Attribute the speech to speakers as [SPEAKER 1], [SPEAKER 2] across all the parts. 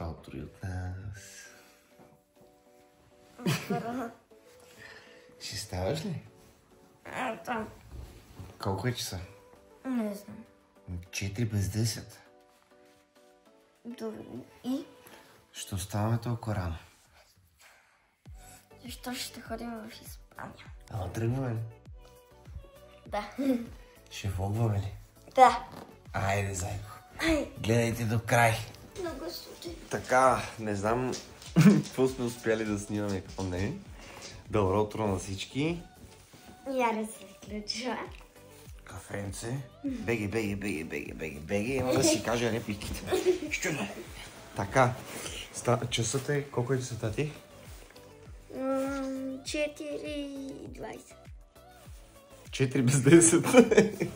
[SPEAKER 1] Добро утро и от нас. Ще ставаш ли?
[SPEAKER 2] Да.
[SPEAKER 1] Колко е часа?
[SPEAKER 2] Не знам.
[SPEAKER 1] 4 без 10.
[SPEAKER 2] Добре. И?
[SPEAKER 1] Ще оставаме толкова рано.
[SPEAKER 2] Защо ще ходим в Испания?
[SPEAKER 1] Ама тръгваме ли?
[SPEAKER 2] Да.
[SPEAKER 1] Ще влогваме ли?
[SPEAKER 2] Да.
[SPEAKER 1] Айде, зайко. Гледайте до край.
[SPEAKER 2] Много случай.
[SPEAKER 1] Така, не знам какво сме успяли да снимаме и какво не. Добро утро на всички.
[SPEAKER 2] Я да се включва.
[SPEAKER 1] Кафенце. Беги. Има да си кажа репликите. Така, часът е... Колко е часата ти?
[SPEAKER 2] 4:20.
[SPEAKER 1] 4 без 10.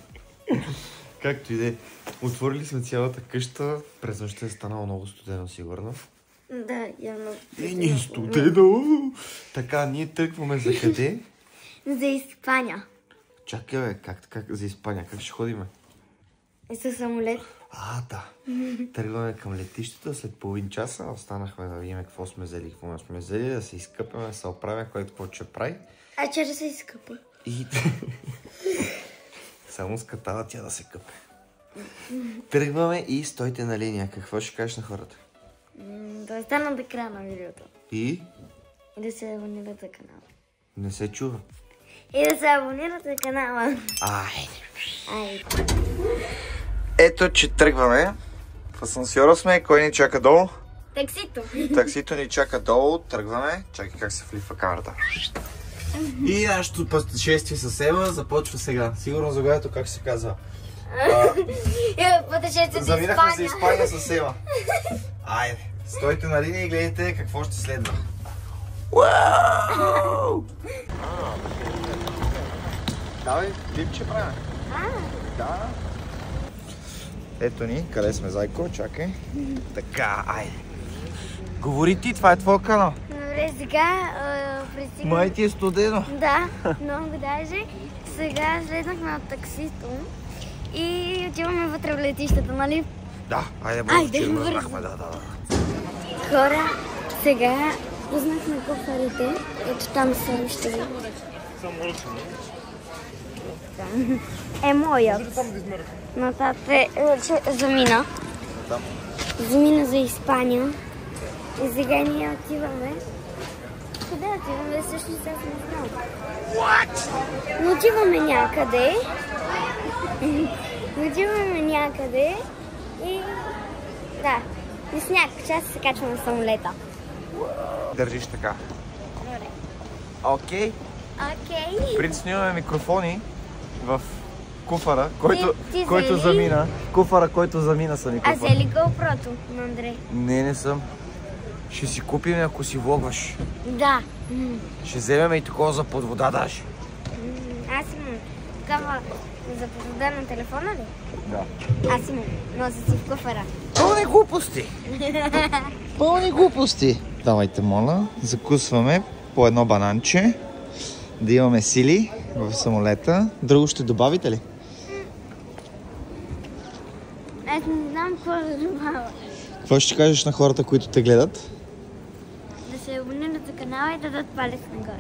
[SPEAKER 1] Както и да е. Отворили сме цялата къща. През нощта е станало много студено, сигурно.
[SPEAKER 2] Да, явно.
[SPEAKER 1] Ни е студено. Така, ние тръгваме за къде?
[SPEAKER 2] За Испания.
[SPEAKER 1] Чакай, бе, как за Испания? Как ще ходиме?
[SPEAKER 2] Със самолет.
[SPEAKER 1] Да. Тръгваме към летището след половин часа. Останахме да видим какво сме взели, какво не сме взели, да се изкъпаме, да се оправим, който какво ще прави.
[SPEAKER 2] А че да се изкъпа?
[SPEAKER 1] И само скатава тя да се къпе. Тръгваме и стойте на линия. Какво ще кажеш на хората?
[SPEAKER 2] Да остана до края на видеото.
[SPEAKER 1] И
[SPEAKER 2] да се абонират за канала.
[SPEAKER 1] не се чува.
[SPEAKER 2] И да се абонират за канала.
[SPEAKER 1] Айде. Ето, че тръгваме. В асансьора сме. Кой ни чака долу?
[SPEAKER 2] Таксито.
[SPEAKER 1] Таксито ни чака долу. Тръгваме. Чакай как се влива камерата. И нашето пътешествие с Ева започва сега. Сигурно загледато как се казва. Заминахме за Испания с Ева. Айде. Стойте на линия и гледайте какво ще следва. Уау! Давай, клипче правим. Да. Ето ни, къде сме, зайко, чакай. Така, айде. Говори ти, това е твой канал.
[SPEAKER 2] Добре, сега пристигнахме.
[SPEAKER 1] Май ти е студено.
[SPEAKER 2] Да, много даже. Сега слезнахме от таксито и отиваме вътре в летището, нали?
[SPEAKER 1] Да, айде бързо, че мръзнахме, да.
[SPEAKER 2] Хора, сега познахме кофарите. Ето там са, ще ви. Е моят. Нататък вече замина. Замина за Испания. И сега ние отиваме. Къде отиваме? Всъщност аз не знам. Но отиваме някъде. И да, и с някакъв час се качваме на самолета.
[SPEAKER 1] Държиш така.
[SPEAKER 2] Добре.
[SPEAKER 1] Окей. Принципно имаме микрофони в куфара, който замина. Куфара, който замина са микрофони.
[SPEAKER 2] А взели GoPro-то на Андрей?
[SPEAKER 1] Не съм. Ще си купим, ако си влогваш.
[SPEAKER 2] Да.
[SPEAKER 1] Ще вземем и такова за под вода даже.
[SPEAKER 2] Аз имам такава за под вода на телефона ли?
[SPEAKER 1] Да.
[SPEAKER 2] Аз имам, нося си в куфара.
[SPEAKER 1] Пълни глупости! Давайте, моля, закусваме по едно бананче, да имаме сили в самолета. Друго ще добавите ли?
[SPEAKER 2] Аз не знам какво да добавя.
[SPEAKER 1] Какво ще кажеш на хората, които те гледат?
[SPEAKER 2] Да се абонират за канала и да дадат палец нагоре.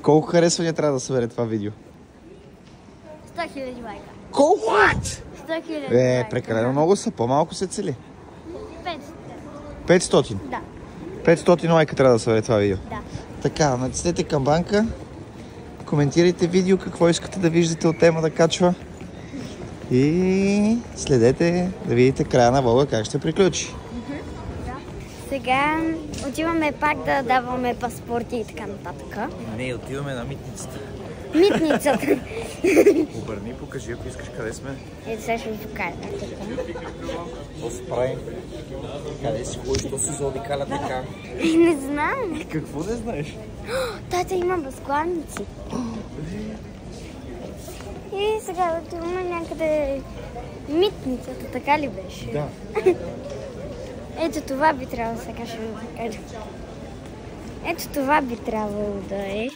[SPEAKER 1] Колко харесвания трябва да събере това видео?
[SPEAKER 2] 100 000 лайка.
[SPEAKER 1] Колко?
[SPEAKER 2] 100 000 лайка.
[SPEAKER 1] Прекалено много са, по-малко се цели.
[SPEAKER 2] 500.
[SPEAKER 1] 500?
[SPEAKER 2] Да.
[SPEAKER 1] 500 лайка трябва да събере това видео.
[SPEAKER 2] Да.
[SPEAKER 1] Така, натиснете камбанка, коментирайте видео, какво искате да виждате от тема да качва. И следете да видите края на влога как ще приключи.
[SPEAKER 2] Сега отиваме пак да даваме паспорти и така нататък.
[SPEAKER 1] Не, отиваме на митницата.
[SPEAKER 2] Митницата.
[SPEAKER 1] Обърни, покажи, ако искаш къде сме.
[SPEAKER 2] Ето сега ще ви покажа.
[SPEAKER 1] Какво се прави? Къде си ходиш, що си заобикаля така?
[SPEAKER 2] Не знам.
[SPEAKER 1] Какво не знаеш?
[SPEAKER 2] Тата има възглавници. И сега отиваме някъде митницата, така ли беше?
[SPEAKER 1] Да.
[SPEAKER 2] Ето това би трябвало сега ще ви покажа. Ето това би трябвало да е.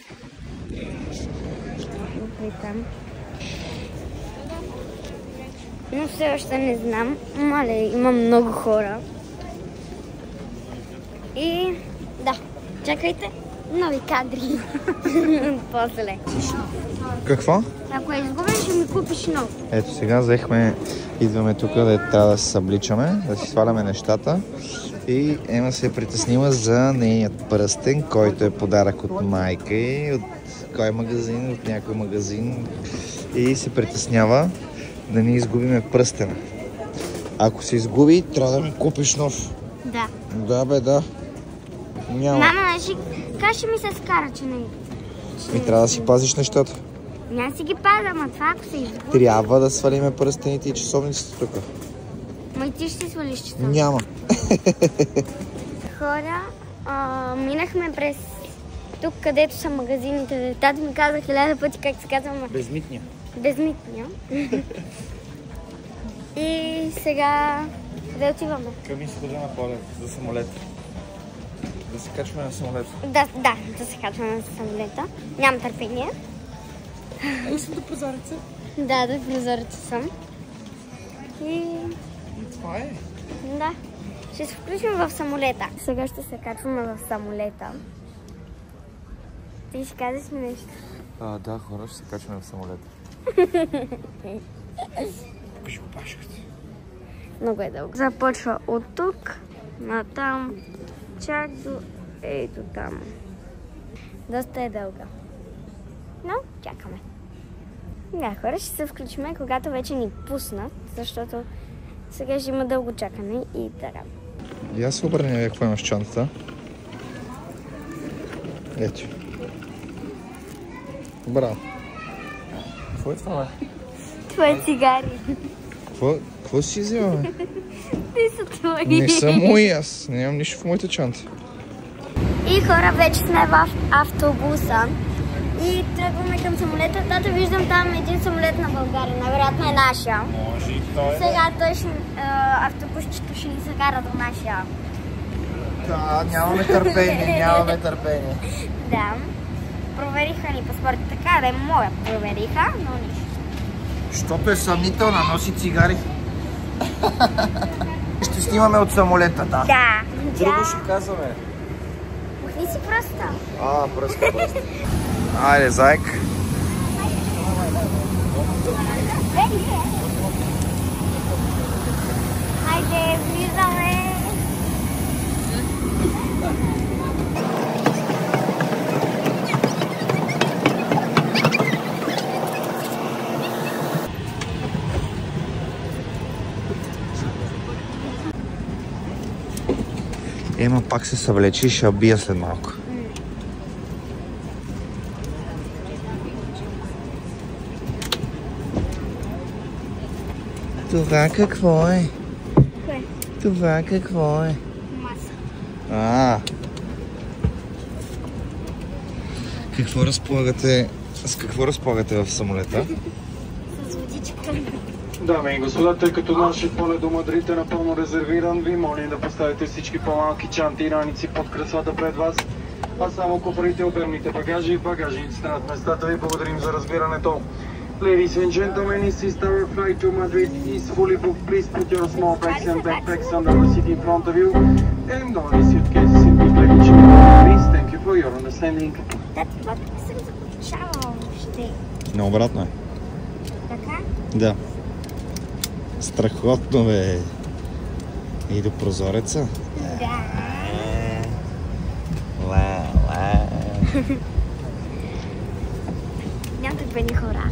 [SPEAKER 2] Там. Но все още не знам. Мале, има много хора. И да, чакайте нови кадри. После.
[SPEAKER 1] Какво?
[SPEAKER 2] Ако я изгубиш, ще ми купиш нов.
[SPEAKER 1] Ето сега идваме тук, да трябва да се събличаме, да си сваляме нещата. И Ема се е притеснила за нейният пръстен, който е подарък от майка и от кой магазин, от някой магазин. И се притеснява да не изгубиме пръстена. Ако се изгуби, трябва да ми купиш нов.
[SPEAKER 2] Да.
[SPEAKER 1] Да, бе, да. Няма.
[SPEAKER 2] Мама, как ще ми се скара, че не...
[SPEAKER 1] И трябва да си пазиш нещата.
[SPEAKER 2] Няма си ги пазя, ама това ако се изгуби...
[SPEAKER 1] Трябва да свалиме пръстените и часовниците тук.
[SPEAKER 2] Ма и ти ще си свалиш часовниците.
[SPEAKER 1] Няма.
[SPEAKER 2] Хора, минахме през тук, където са магазините. Тато ми каза 1000 пъти как се казва.
[SPEAKER 1] Безмитния.
[SPEAKER 2] Безмитния. И сега... Къде отиваме?
[SPEAKER 1] Към изхода на полет за самолет. Да се качваме на самолета.
[SPEAKER 2] Да се качваме на самолета. Нямам търпение.
[SPEAKER 1] Ей съм до прозореца.
[SPEAKER 2] Да, до прозореца съм. И
[SPEAKER 1] това е.
[SPEAKER 2] да, ще се включим в самолета. Сега ще се качваме в самолета. Ти ще казваш ми нещо.
[SPEAKER 1] Да, хора, ще се качваме в самолета. Покажи опашката.
[SPEAKER 2] Много е дълго. Започва от тук, натам, чак до ето там. Доста е дълга. Но чакаме. Да, хора, ще се включим, когато вече ни пуснат, защото сега ще има дълго чакане и така.
[SPEAKER 1] Я се обърня какво имаш в чантата. Ето. Браво. Какво е това, бе?
[SPEAKER 2] Това е цигари.
[SPEAKER 1] Какво си взела, бе?
[SPEAKER 2] Те са твои.
[SPEAKER 1] Не са мои, аз нямам нищо в моята чанта.
[SPEAKER 2] И хора, вече сме в автобуса и тръгваме към самолета. Тата, виждам там един самолет на България, навероятно е нашия.
[SPEAKER 1] Може и той.
[SPEAKER 2] Сега той автобусчето ще ни закара до нашия.
[SPEAKER 1] Да, нямаме търпение,
[SPEAKER 2] Да. Провериха ни паспорта, така да е моя. Провериха, но нищо.
[SPEAKER 1] Щото е съмнителна, носи цигари. Ще снимаме от самолета, да.
[SPEAKER 2] Да.
[SPEAKER 1] Друго ще казваме.
[SPEAKER 2] Махни си пръста.
[SPEAKER 1] Пръста. Айде, зайк.
[SPEAKER 2] Хайде, влизаме.
[SPEAKER 1] Ема пак се съвлечи и ще я бия след малко. Това какво е?
[SPEAKER 2] Кое?
[SPEAKER 1] Това какво е?
[SPEAKER 2] Маса.
[SPEAKER 1] С какво разполагате в самолета?
[SPEAKER 2] С водичка.
[SPEAKER 3] Дами и господа, тъй като нашият полет до Мадрид е напълно резервиран, ви молим да поставите всички по-малки чанти и раници под креслата пред вас, а само куфарите, обемните багажи и багажниците над местата ви. Благодарим за разбирането. Ladies and gentlemen, this is our flight to Madrid is fully booked. Please put your small bags and backpacks under the seat in front of you and only suitcases in big luggage. Please, thank you for your understanding.
[SPEAKER 2] Това съм закупчавала въобще.
[SPEAKER 1] Необратно е.
[SPEAKER 2] Така?
[SPEAKER 1] Да. Страхотно, бе. И до прозореца.
[SPEAKER 2] Да. Няма такива хора.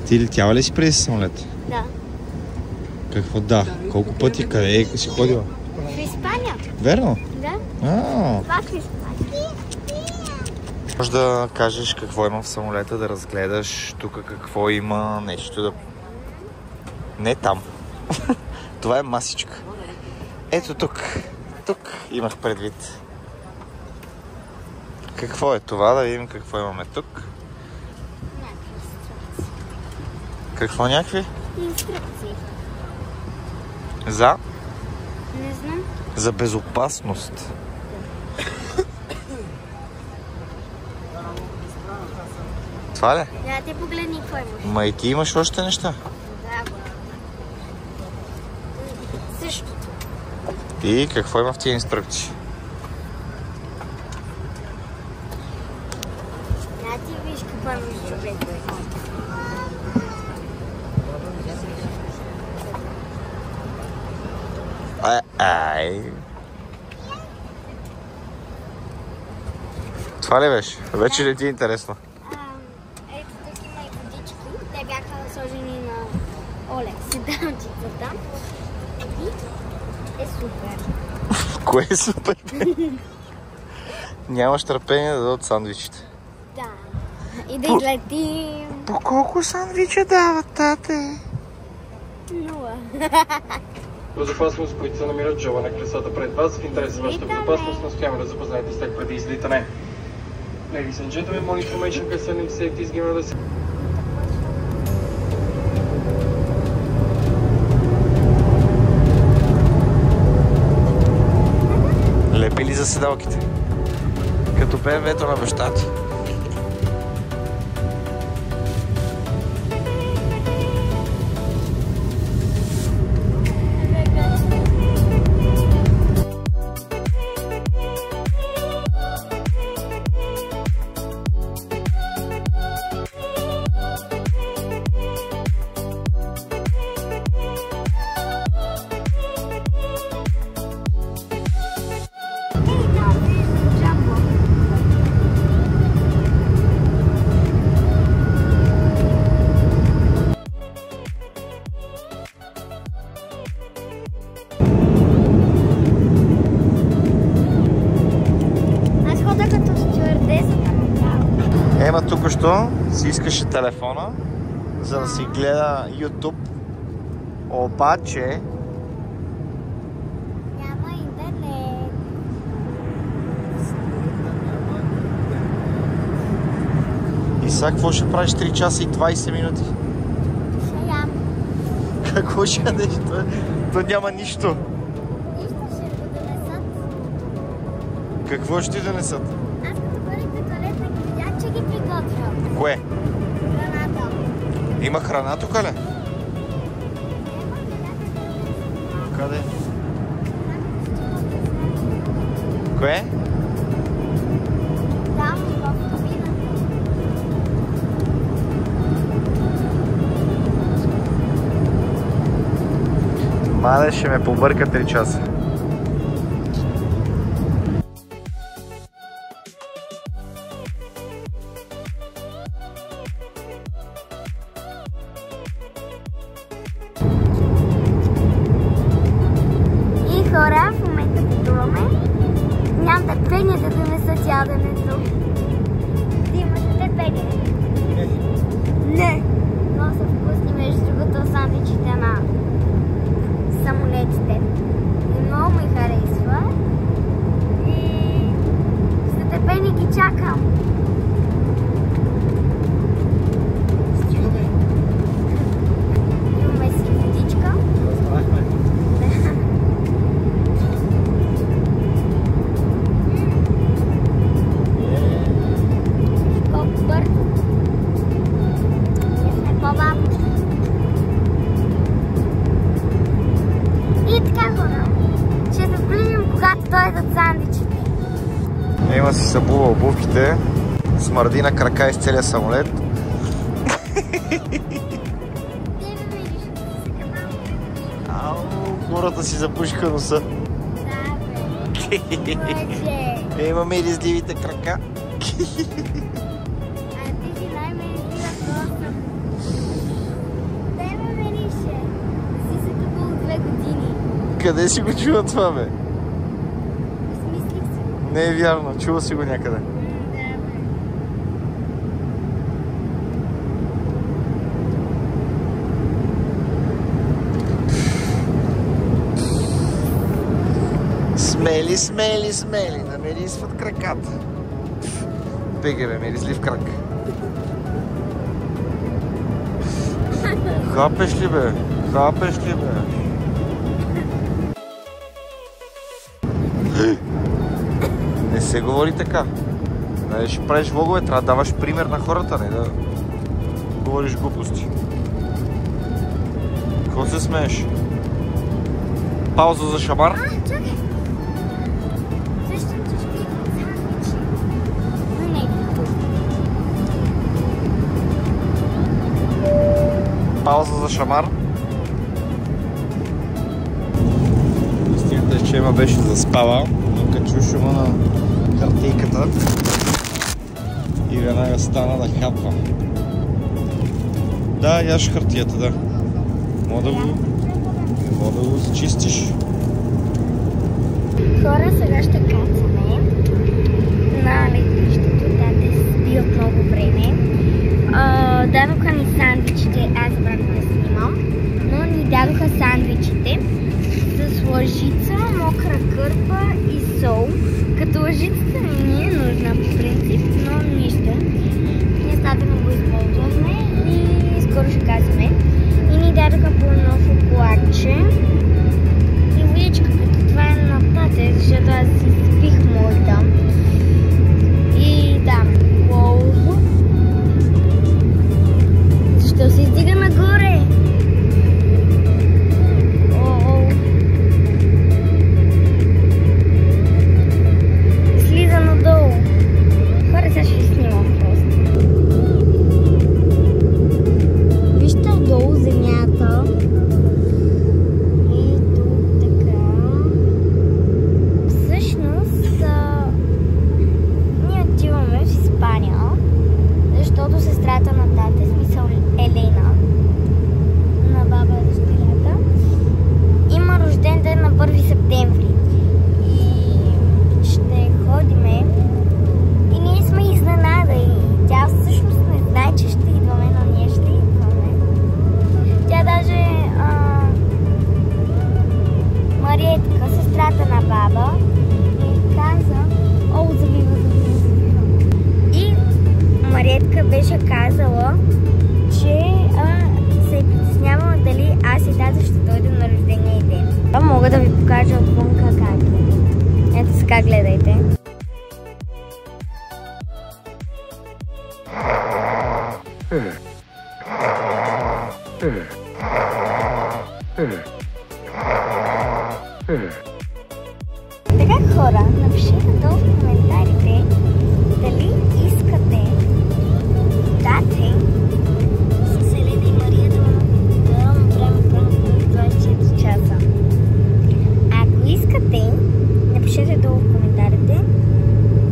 [SPEAKER 1] Ти летяла ли си преди самолет?
[SPEAKER 2] Да.
[SPEAKER 1] Какво да? Колко пъти? Къде си ходила?
[SPEAKER 2] В Испания.
[SPEAKER 1] Верно?
[SPEAKER 2] Да. Пак в Испания.
[SPEAKER 1] Може да кажеш какво има в самолета, да разгледаш тук какво има, нещо да... Не там. Това е масичка. Ето тук. Тук имах предвид. Какво е това? Да видим какво имаме тук. Какво някакви?
[SPEAKER 2] Инструкции.
[SPEAKER 1] За?
[SPEAKER 2] Не знам.
[SPEAKER 1] За безопасност. Това ли?
[SPEAKER 2] Да, ти погледни какво имаш.
[SPEAKER 1] Ма и ти имаш още неща?
[SPEAKER 2] Да, същото.
[SPEAKER 1] И какво има в тия инструкции?
[SPEAKER 2] Ти виж какво имаш човек.
[SPEAKER 1] Ай. Това ли беше? Вече ли ти е интересно?
[SPEAKER 2] Ето тук има и водички. Те бяха сложени на Олег. Седалчица там. И е супер.
[SPEAKER 1] Кое е супер? Нямаш търпение да дадат сандвичите.
[SPEAKER 2] Да. И да излетим.
[SPEAKER 1] По колко сандвича дават, тате?
[SPEAKER 2] 0.
[SPEAKER 3] Безопасност, които се намират в джоба на колесата пред вас. В интерес за вашата безопасност настояваме да запознаете с тях преди излитане. Ladies and gentlemen, more information concerning safety is given on the...
[SPEAKER 1] Лепи ли за седалките? Като БМВ-то на баща ти. Ема тук-що си искаше телефона, за да си гледа YouTube, обаче
[SPEAKER 2] Няма интернет.
[SPEAKER 1] и сега какво ще правиш 3 часа и 20 минути?
[SPEAKER 2] Ще ям.
[SPEAKER 1] Какво ще ядеш? То няма нищо.
[SPEAKER 2] Нищо ще го донесат.
[SPEAKER 1] Какво ще ти донесат?
[SPEAKER 2] Аз като бъдех на туалетна ги видях, че ги приготвям.
[SPEAKER 1] Кое?
[SPEAKER 2] Храната.
[SPEAKER 1] Има храна тук ли? Къде? Кое?
[SPEAKER 2] Там в кабината.
[SPEAKER 1] Мале, ще ме побърка 3 часа.
[SPEAKER 2] И хора, в момента пътуваме. Нямам търпение да донеса яденето. Ти имаш търпение? Не. Много са вкусни, между другото, сандвичите на самолетите. И много ми харесва. И с нетърпение ги чакам. Имаме си водичка. Колко бързо. Не сме по-бавно. И така, хора, ще се вклиним, когато дойдат сандвичите.
[SPEAKER 1] Има си събува обувките, смърди на крака из целия самолет.
[SPEAKER 2] Ти ме видиш, сега малко.
[SPEAKER 1] Ау, хората си запушиха носа.
[SPEAKER 2] Да, бе. Мъже.
[SPEAKER 1] Имаме и резливите крака.
[SPEAKER 2] А ти си най-мерзлива коса. Дай ме мерише. Си се къпал 2 години.
[SPEAKER 1] Къде си го чува това, бе?
[SPEAKER 2] Измислих си.
[SPEAKER 1] Не е вярно, чува си го някъде.
[SPEAKER 2] Да, бе.
[SPEAKER 1] Смели, смели, смели, намирисват краката. Бега, бе, меризлив крак. Хапеш ли, бе? Хапеш ли, бе? Не се говори така. Нали ще правиш влогове, трябва да даваш пример на хората, не да говориш глупости. Какво се смееш? Пауза за шамар.
[SPEAKER 2] Чакай. Сещам, че ще идват сандвичи. Но не.
[SPEAKER 1] Пауза за шамар. Истината е, че Ема беше заспала, но като чу шума на хартийката и веднага стана да хапва. Да, яш хартията, да. Мога да го зачистиш.
[SPEAKER 2] Хора, сега ще кацаме на летището. Тате спи от много време. Дадоха ни сандвичите, аз забравих да снимам, но ни дадоха сандвичите с лъжица, мокра кърпа и сол. Като лъжицата не ни е нужна по принцип, но нищо. Ние с тата не го използвахме и скоро ще казваме. И ни дадоха по едно шоколадче. И водичка, като това е на тате, защото аз си спих моята. И да, защо се издига нагоре? Слиза надолу. Хора, сега ще снимам просто. Вижте отдолу земята. И тук така. Всъщност, ние отиваме в Испания, защото сестрата на тате, смисъл Елена, на баба и дъщерята, има рожден ден на 1 септември. И ще ходиме. И ние сме изненада. И тя всъщност не знае, че ще идваме, но ние ще идваме. Тя даже Мариетка, сестрата на баба, ми каза, завива. И Мариетка беше казала, че се е притеснявала дали аз и тата ще дойдем на рождения ден. Мога да ви покажа отвънка как е. Ето сега гледайте. Така, хора, напишете долу в коментарите дали искате тате с Елена и Мария да направим време 24 часа. Ако искате, напишете долу в коментарите.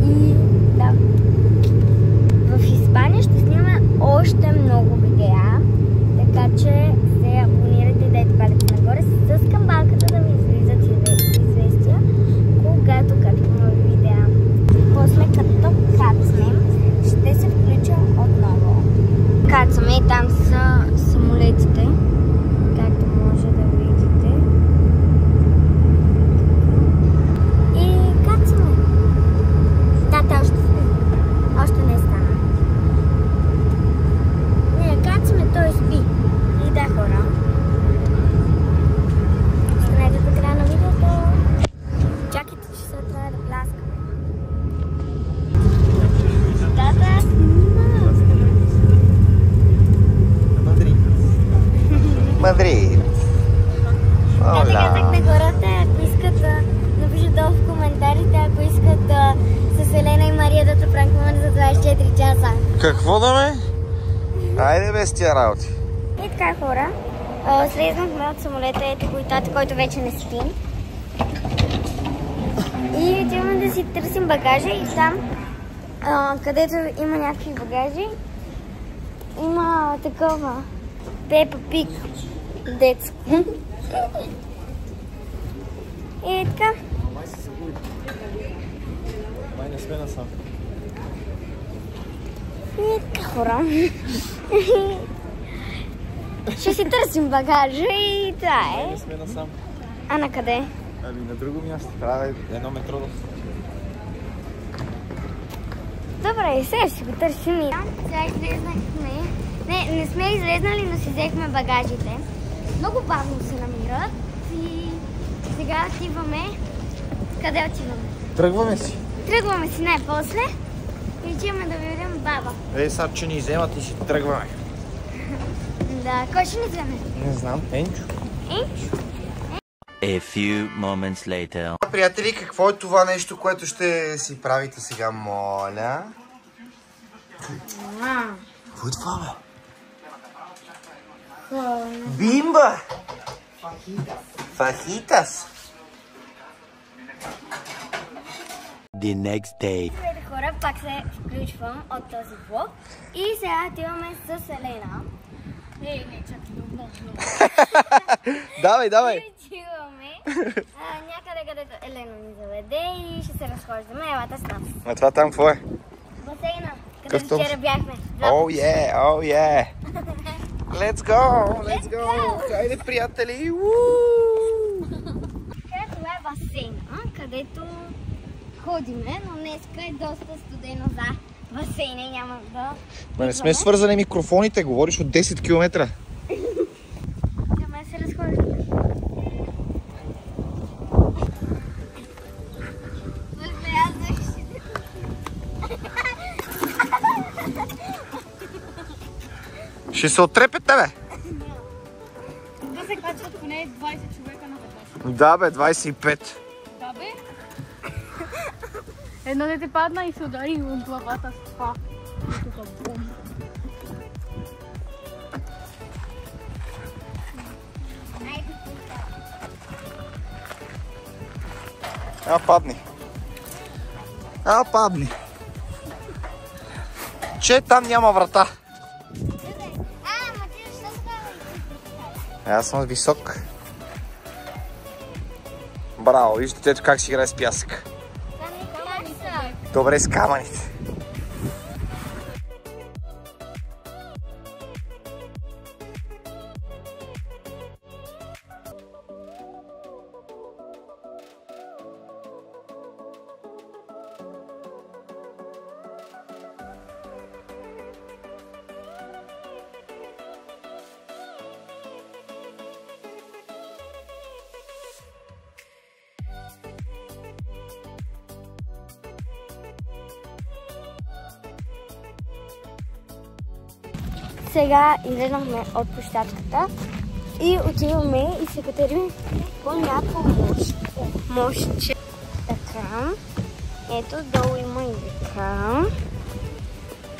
[SPEAKER 2] И да, в Испания ще снимаме още много видеа, така че се абонирайте и дайте палец нагоре с камбанката да ви излизат известия, когато качвам нови видеа. После като кацнем, ще се включа отново. Кацаме и там са самолетите, както може да видите. И кацаме. Тата още спи. Още не стана. Не, кацаме, той спи. И да, хора. Останете до края на видеото. Чакайте, че сега трябва да пляскаме. Тата снима.
[SPEAKER 1] Мадрид.
[SPEAKER 2] Както казах на хората, ако искат да напишат долу в коментарите, ако искат с Елена и Мария да те пранкваме за 24 часа.
[SPEAKER 1] Какво да ме? Айде без тия работи.
[SPEAKER 2] И така, хора, слезнахме от самолета, ето го и тата, който вече не спи. И отиваме да си търсим багажа и там, където има някакви багажи, има такова Пепа Пиг детско. И така.
[SPEAKER 1] Май не сме насам.
[SPEAKER 2] И така, хора. Ще си търсим багажа и това е.
[SPEAKER 1] Не сме насам.
[SPEAKER 2] А на къде?
[SPEAKER 1] Ами на друго място. Трябва едно метро да се.
[SPEAKER 2] Добре, сега ще го търсим и... Сега излезнахме. Не сме излезнали, но си взехме багажите. Много бавно се намират и сега отиваме. Къде отиваме?
[SPEAKER 1] Тръгваме си.
[SPEAKER 2] Тръгваме си най-после и отиваме да видим баба.
[SPEAKER 1] Ей, сега, че ни вземат и си тръгваме.
[SPEAKER 2] Да, кой ще ни вземе?
[SPEAKER 1] Не знам. Енчо.
[SPEAKER 2] Енчо?
[SPEAKER 4] A few moments later.
[SPEAKER 1] Приятели, какво е това нещо, което ще си правите сега, моля? Какво е това, бе? Бимба! Фахитас!
[SPEAKER 4] The next day.
[SPEAKER 2] Здравейте хора, пак се включвам от този влог. И сега отиваме с Елена. Не, чакай, много.
[SPEAKER 1] Давай!
[SPEAKER 2] Отиваме някъде, където Елена ни заведе и ще се разхождаме. Елата с нас.
[SPEAKER 1] А това там какво е?
[SPEAKER 2] Басейна, където вчера бяхме.
[SPEAKER 1] Oh yeah! Let's go! Хайде, приятели!
[SPEAKER 2] Това е басейна, където ходиме, но днеска е доста студено за басейна и няма да...
[SPEAKER 1] Не сме свързани микрофоните, говориш от 10 км.
[SPEAKER 2] Няма да се разхождаме.
[SPEAKER 1] Ще се отрепете, бе!
[SPEAKER 5] Да се качват поне 20 човека на веднъж.
[SPEAKER 1] Да, бе, 25.
[SPEAKER 5] Да, бе. Едно дете падна и се удари от главата с това.
[SPEAKER 1] Падни. Че там няма врата.
[SPEAKER 2] Ама ти защо става?
[SPEAKER 1] Аз съм висок. Браво, виждате ето как си играе с пясък. Добре, с камъните.
[SPEAKER 2] Сега излезнахме от площадката и отиваме и се катерим по някакво мостче. Така. Ето долу има и река.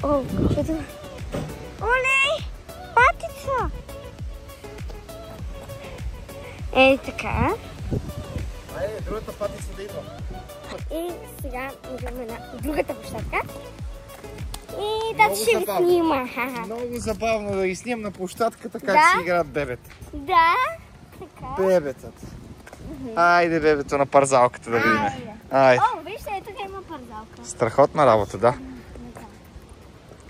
[SPEAKER 2] О, каквото... Оле! Патица! Така.
[SPEAKER 1] Айде, другата патица да идва.
[SPEAKER 2] И сега идваме на другата площадка. И тати ще ви снима.
[SPEAKER 1] Много забавно да ги снимам на площадката, как
[SPEAKER 2] Да.
[SPEAKER 1] си играят бебета.
[SPEAKER 2] Да, така.
[SPEAKER 1] Бебетата. Айде, бебето на парзалката да видим. Айде.
[SPEAKER 2] О, вижте, ето има парзалка.
[SPEAKER 1] Страхотна работа, да.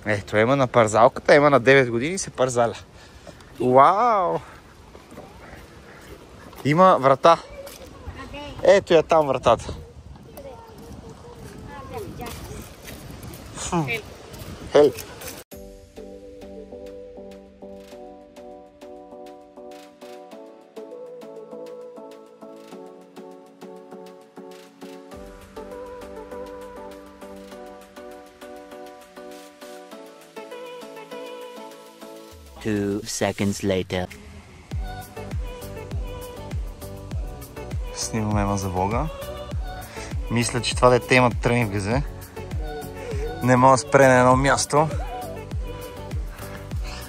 [SPEAKER 1] Ето, има на парзалката, има на 9 години и се парзаля. Вау! Има врата. Ето я там вратата. Хел.
[SPEAKER 4] Two seconds later.
[SPEAKER 1] Снимаме ема за Бога. Мисля, че това дете има тръни в газе. Не мога да спре на едно място.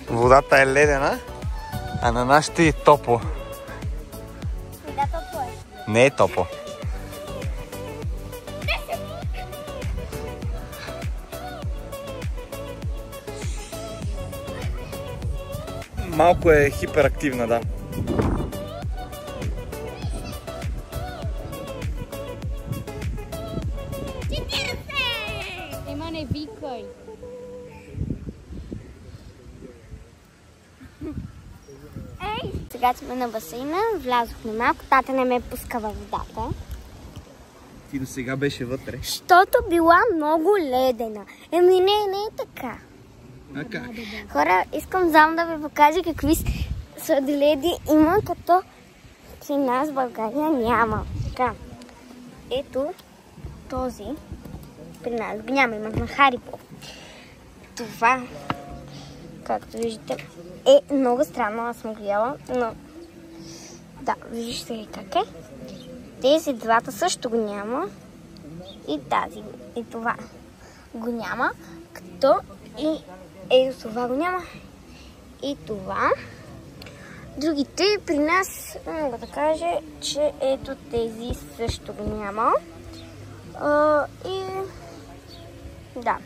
[SPEAKER 1] Водата е ледена, а на нашите е топло.
[SPEAKER 2] Да, топло е.
[SPEAKER 1] Не е топло. Малко е хиперактивна, да.
[SPEAKER 5] Ема не викай.
[SPEAKER 2] Сега сме на басейна, влязохме малко, тата не ме пуска във водата.
[SPEAKER 1] Ти до сега беше вътре.
[SPEAKER 2] Щото била много ледена. Еми не е така.
[SPEAKER 1] А как?
[SPEAKER 2] Хора, искам само да ви покажа какви сладоледи има, като при нас в България няма. Така. Ето този при нас го няма, има на Харибо. Това, както виждате, е много странно, аз съм гледала, но Да, вижте ли как е. Тези двата също го няма. И тази, и това го няма. Като и ето това го няма. И това. Другите при нас мога да кажа, че ето тези също го няма. И да.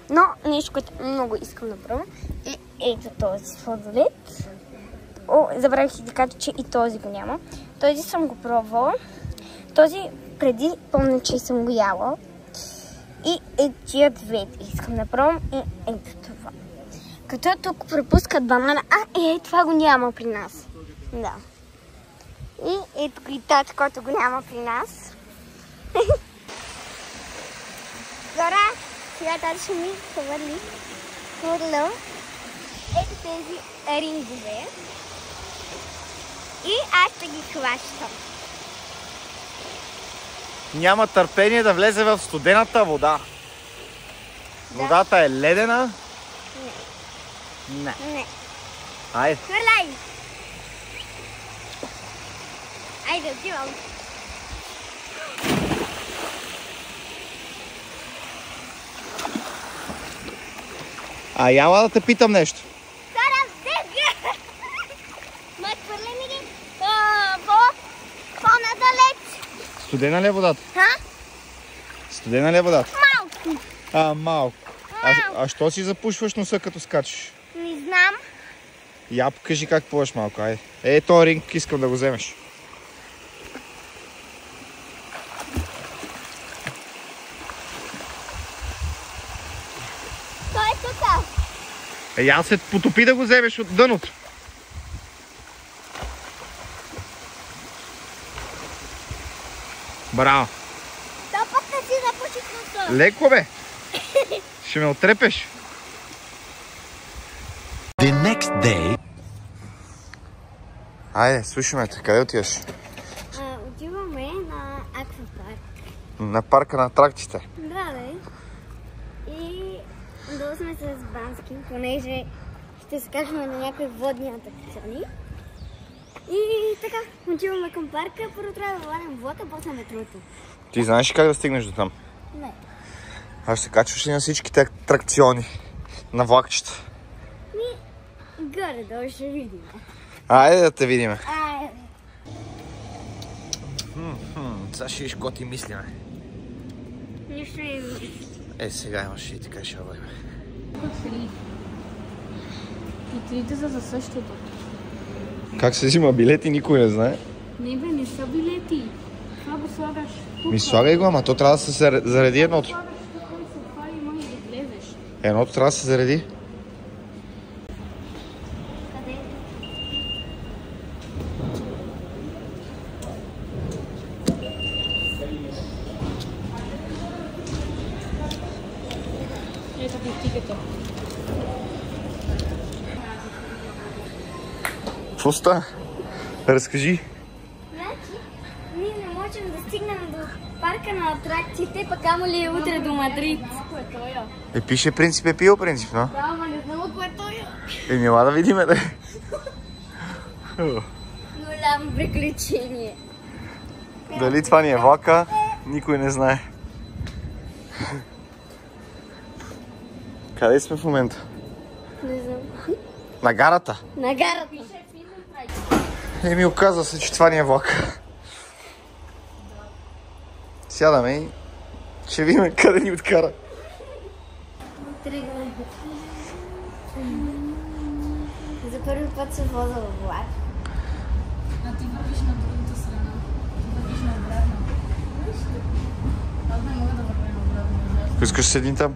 [SPEAKER 2] Но нещо, което много искам да пробвам е ето този сладолед. Забравих да кажа, че и този го няма. Този съм го пробвала. Този преди помня, че съм го яла. И тия двете искам да пробвам и ето това. Като тук пропускат банана, това го няма при нас. Да. И ето и тази, който го няма при нас. Гора, сега тази ще ми хвърли. Ето тези рингове. И аз ще ги хващам.
[SPEAKER 1] Няма търпение да влезе в студената вода. Да. Водата е ледена. Не. Айде.
[SPEAKER 2] Хвърляй! Айде, отивам.
[SPEAKER 1] Яла да те питам нещо.
[SPEAKER 2] Ма хвърля ми ги по-надалеч.
[SPEAKER 1] Студена ли е водата? Студена ли е водата?
[SPEAKER 2] Малко.
[SPEAKER 1] Малко. А що си запушваш носа като скачаш?
[SPEAKER 2] Не знам.
[SPEAKER 1] Я покажи как плуваш малко, айде. Този ринг искам да го вземеш.
[SPEAKER 2] Той е тук.
[SPEAKER 1] Я се потопи да го вземеш от дъното. Браво.
[SPEAKER 2] То път не си запушиш носа.
[SPEAKER 1] Леко бе. Ще ме отрепеш.
[SPEAKER 4] The next day.
[SPEAKER 1] Айде, слушаме те. Къде отиваш?
[SPEAKER 2] Отиваме на аквапарк.
[SPEAKER 1] На парка на атракциите.
[SPEAKER 2] Да, бе. И долу сме с Бански, понеже ще се качваме на някои водни атракциони. И така, отиваме към парка, първо трябва да владим влака, после метрото.
[SPEAKER 1] Ти знаеш ли как да стигнеш до там?
[SPEAKER 2] Не.
[SPEAKER 1] Аз ще качваш ли на всичките атракциони? На влакчета?
[SPEAKER 2] Горе-долу ще видим.
[SPEAKER 1] Айде да те видим.
[SPEAKER 2] Айде.
[SPEAKER 1] Сега ще виж коти мислиме.
[SPEAKER 2] Нищо не видим.
[SPEAKER 1] Сега имаш и така ще бъде.
[SPEAKER 5] И трите са за същото.
[SPEAKER 1] Как се взима билети, никой не знае.
[SPEAKER 5] Не бе, не са билети. Това го слагаш тук.
[SPEAKER 1] Слагай го, ама то трябва да се зареди едното.
[SPEAKER 5] Слагаш тук и се отваря и можеш да влезеш.
[SPEAKER 1] Едното трябва да се зареди.
[SPEAKER 5] Ето ти тикета.
[SPEAKER 1] Какво ста? Разкажи.
[SPEAKER 2] Значи, ние не можем да стигнем до парка на атракциите, пък ама ли е утре до Мадрид.
[SPEAKER 1] Пише принцип, пил принципно.
[SPEAKER 2] Да, ама не знам кое той е.
[SPEAKER 1] Ела да видим, да.
[SPEAKER 2] Голямо приключение.
[SPEAKER 1] Дали това ни е влака, никой не знае. Къде сме в момента?
[SPEAKER 2] Не знам.
[SPEAKER 1] На гарата.
[SPEAKER 2] На гарата.
[SPEAKER 1] Оказва се, че това ни е влак. Сядаме и ще видим къде ни откара.
[SPEAKER 2] Тръгваме. За първи път се воза във влак.
[SPEAKER 5] А ти вървиш на другата страна. Вървиш на обратно. Аз не мога да вървя на обратно.
[SPEAKER 1] Искаш да седи там?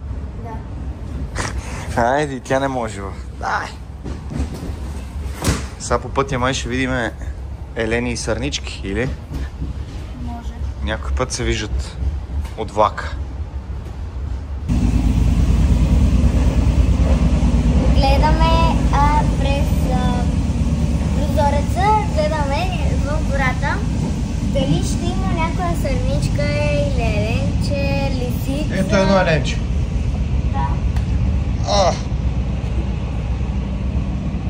[SPEAKER 2] Да.
[SPEAKER 1] Айде, тя не може. Дай! Сега по пътя май ще видим елени и сърнички, или?
[SPEAKER 5] Може.
[SPEAKER 1] Някой път се виждат от влака.
[SPEAKER 2] Гледаме през прозореца, гледаме в гората. Дали ще има някоя сърничка или еленче, лисица.
[SPEAKER 1] Ето едно еленче.
[SPEAKER 2] Да.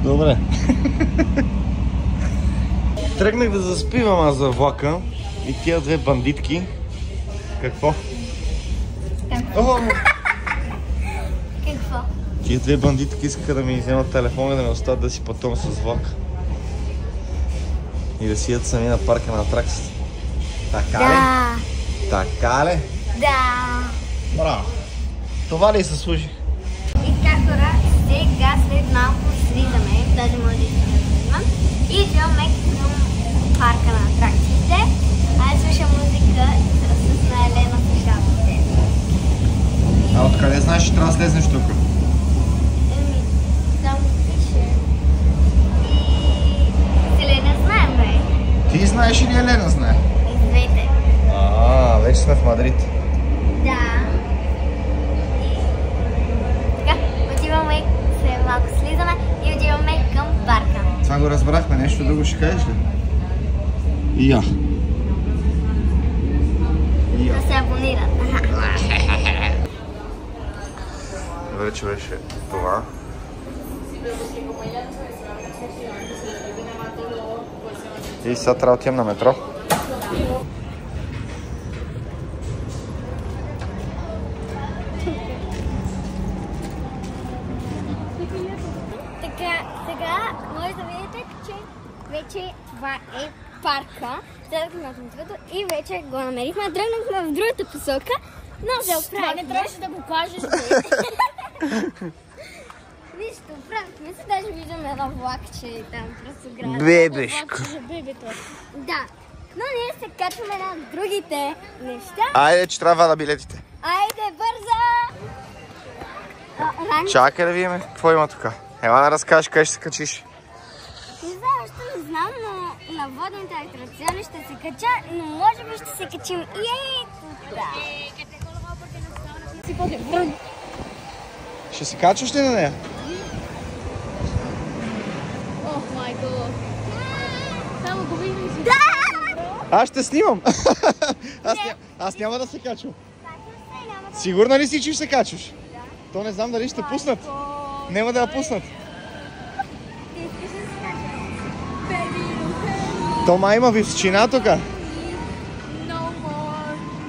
[SPEAKER 1] Добре. Тръгнах да заспивам аз за влака и тия две бандитки. Какво?
[SPEAKER 2] Какво?
[SPEAKER 1] Тия две бандитки искаха да ми вземат телефона и да ме оставят да си пътувам с влака. И да си ядат сами на парка на атракциите. Така ли?
[SPEAKER 2] Да.
[SPEAKER 1] Така ли?
[SPEAKER 2] Да.
[SPEAKER 1] Браво! Това ли се служи?
[SPEAKER 2] И така хора, сега след малко слизаме, даже може да изследвам, и идваме към парка на атракциите. Аз слушам музика с на Елена слушалите.
[SPEAKER 1] А откъде знаеш, че трябва да слезнеш тук?
[SPEAKER 2] Там пише. И Елена знаем, бе.
[SPEAKER 1] Ти знаеш или Елена знае?
[SPEAKER 2] И двете.
[SPEAKER 1] Вече сме в Мадрид.
[SPEAKER 2] Да. И така, отиваме, след малко слизаме и отиваме към парка.
[SPEAKER 1] Това го разбрахме, нещо друго ще кажеш ли? Я.
[SPEAKER 2] Да се абонират.
[SPEAKER 1] Вече беше това. И сега трябва да отидем на метро.
[SPEAKER 2] Така, сега може да видите, че вече това е парка. Тръгнахме на метрото и вече го намерихме. Тръгнахме в другата посока, но се оправихме.
[SPEAKER 5] Това не трябваше да го кажеш, бе.
[SPEAKER 2] Нищо, оправихме се, даже виждаме едно влакче там просто град.
[SPEAKER 1] Бебешко.
[SPEAKER 5] За бебето.
[SPEAKER 2] Да, но ние се качваме на другите неща.
[SPEAKER 1] Айде, че трябва да билетите.
[SPEAKER 2] Айде, бързо!
[SPEAKER 1] Чакай да видим какво има тук. Ела да разкажеш къде ще се качиш.
[SPEAKER 2] Не знам, още не знам, но на водните атракциони ще се кача, но може би ще се качим и тук.
[SPEAKER 1] Ще се качваш ли на нея?
[SPEAKER 5] Ох, майко. Само го виждам си.
[SPEAKER 2] Да!
[SPEAKER 1] Аз ще снимам. Аз няма да се качвам. Сигурна ли си, че ще се качваш? То не знам дали ще пуснат. Няма да я пуснат. То май има височина тук.